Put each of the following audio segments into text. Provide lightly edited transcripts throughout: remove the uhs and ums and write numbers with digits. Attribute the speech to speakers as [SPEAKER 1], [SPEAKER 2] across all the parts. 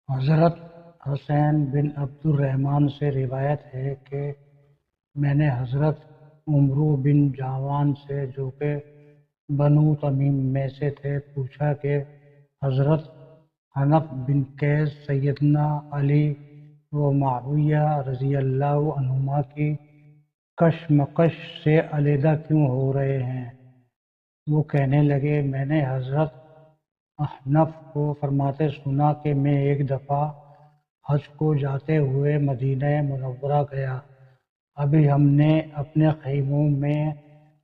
[SPEAKER 1] حضرت حسین بن عبد الرحمن سے روایت ہے کہ میں نے حضرت عمرو بن جاوان سے، جو کہ بنو تمیم میں سے تھے، پوچھا کہ حضرت حنف بن قیس سیدنا علی و معاویہ رضی اللہ عنہما کی کشمکش سے علیحدہ کیوں ہو رہے ہیں؟ وہ کہنے لگے، میں نے حضرت احنف کو فرماتے سنا کہ میں ایک دفعہ حج کو جاتے ہوئے مدینہ منورہ گیا۔ ابھی ہم نے اپنے خیموں میں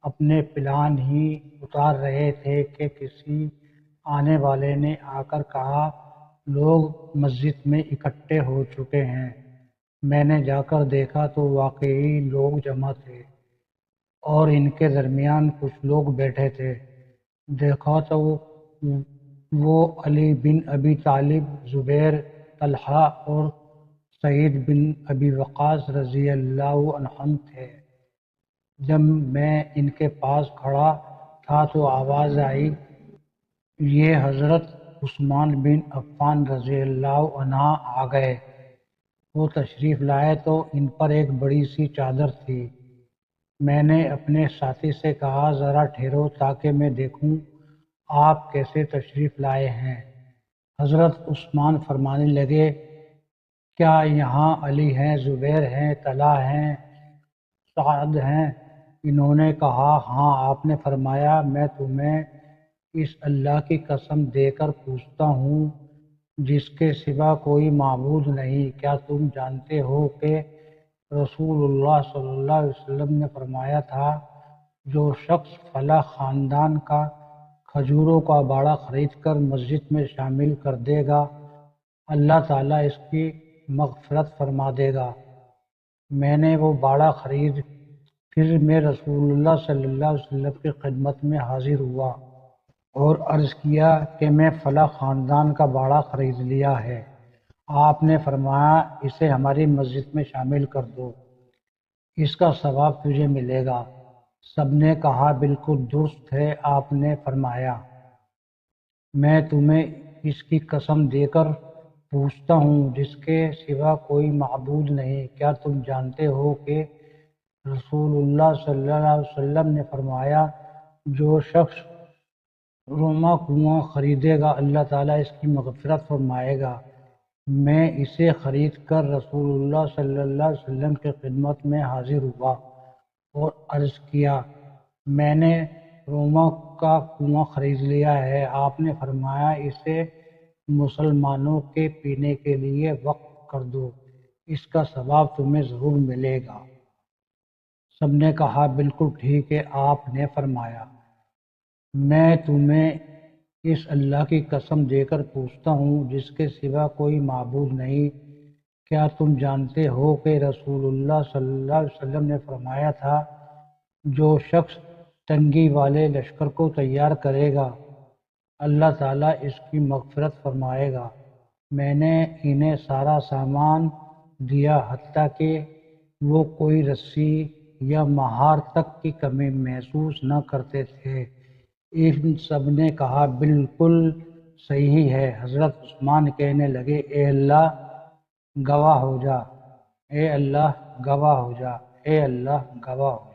[SPEAKER 1] اپنے پلان ہی اتار رہے تھے کہ کسی آنے والے نے آ کر کہا، لوگ مسجد میں اکٹھے ہو چکے ہیں۔ میں نے جا کر دیکھا تو واقعی لوگ جمع تھے اور ان کے درمیان کچھ لوگ بیٹھے تھے۔ دیکھا تو وہ علی بن ابی طالب، زبیر، طلحہ اور سعید بن ابی وقاص رضی اللہ عنہم تھے۔ جب میں ان کے پاس کھڑا تھا تو آواز آئی، یہ حضرت عثمان بن عفان رضی اللہ عنہ آ گئے۔ وہ تشریف لائے تو ان پر ایک بڑی سی چادر تھی۔ میں نے اپنے ساتھی سے کہا، ذرا ٹھہرو تاکہ میں دیکھوں آپ کیسے تشریف لائے ہیں۔ حضرت عثمان فرمانے لگے، کیا یہاں علی ہیں، زبیر ہیں، طلحہ ہیں، سعد ہیں؟ انہوں نے کہا، ہاں۔ آپ نے فرمایا، میں تمہیں اس اللہ کی قسم دے کر پوچھتا ہوں جس کے سوا کوئی معبود نہیں، کیا تم جانتے ہو کہ رسول اللہ صلی اللہ علیہ وسلم نے فرمایا تھا، جو شخص فلاں خاندان کا کھجوروں کا باڑہ خرید کر مسجد میں شامل کر دے گا، اللہ تعالیٰ اس کی مغفرت فرما دے گا۔ میں نے وہ باڑہ خرید، پھر میں رسول اللہ صلی اللہ علیہ وسلم کی خدمت میں حاضر ہوا اور عرض کیا کہ میں فلاں خاندان کا باڑہ خرید لیا ہے۔ آپ نے فرمایا، اسے ہماری مسجد میں شامل کر دو، اس کا ثواب تجھے ملے گا۔ سب نے کہا، بالکل درست ہے۔ آپ نے فرمایا، میں تمہیں اس کی قسم دے کر پوچھتا ہوں جس کے سوا کوئی معبود نہیں، کیا تم جانتے ہو کہ رسول اللہ صلی اللہ علیہ وسلم نے فرمایا، جو شخص روما کنواں خریدے گا، اللہ تعالیٰ اس کی مغفرت فرمائے گا۔ میں اسے خرید کر رسول اللہ صلی اللہ علیہ وسلم کی خدمت میں حاضر ہوا اور عرض کیا، میں نے روما کا کنواں خرید لیا ہے۔ آپ نے فرمایا، اسے مسلمانوں کے پینے کے لیے وقف کر دو، اس کا ثواب تمہیں ضرور ملے گا۔ سب نے کہا، بالکل ٹھیک ہے۔ آپ نے فرمایا، میں تمہیں اس اللہ کی قسم دے کر پوچھتا ہوں جس کے سوا کوئی معبود نہیں، کیا تم جانتے ہو کہ رسول اللہ صلی اللہ علیہ وسلم نے فرمایا تھا، جو شخص تنگی والے لشکر کو تیار کرے گا، اللہ تعالیٰ اس کی مغفرت فرمائے گا۔ میں نے انہیں سارا سامان دیا، حتیٰ کہ وہ کوئی رسی یا مہار تک کی کمی محسوس نہ کرتے تھے۔ ان سب نے کہا، بالکل صحیح ہے۔ حضرت عثمان کہنے لگے، اے اللہ گواہ ہو جا، اے اللہ گواہ ہو جا، اے اللہ گواہ ہو جا۔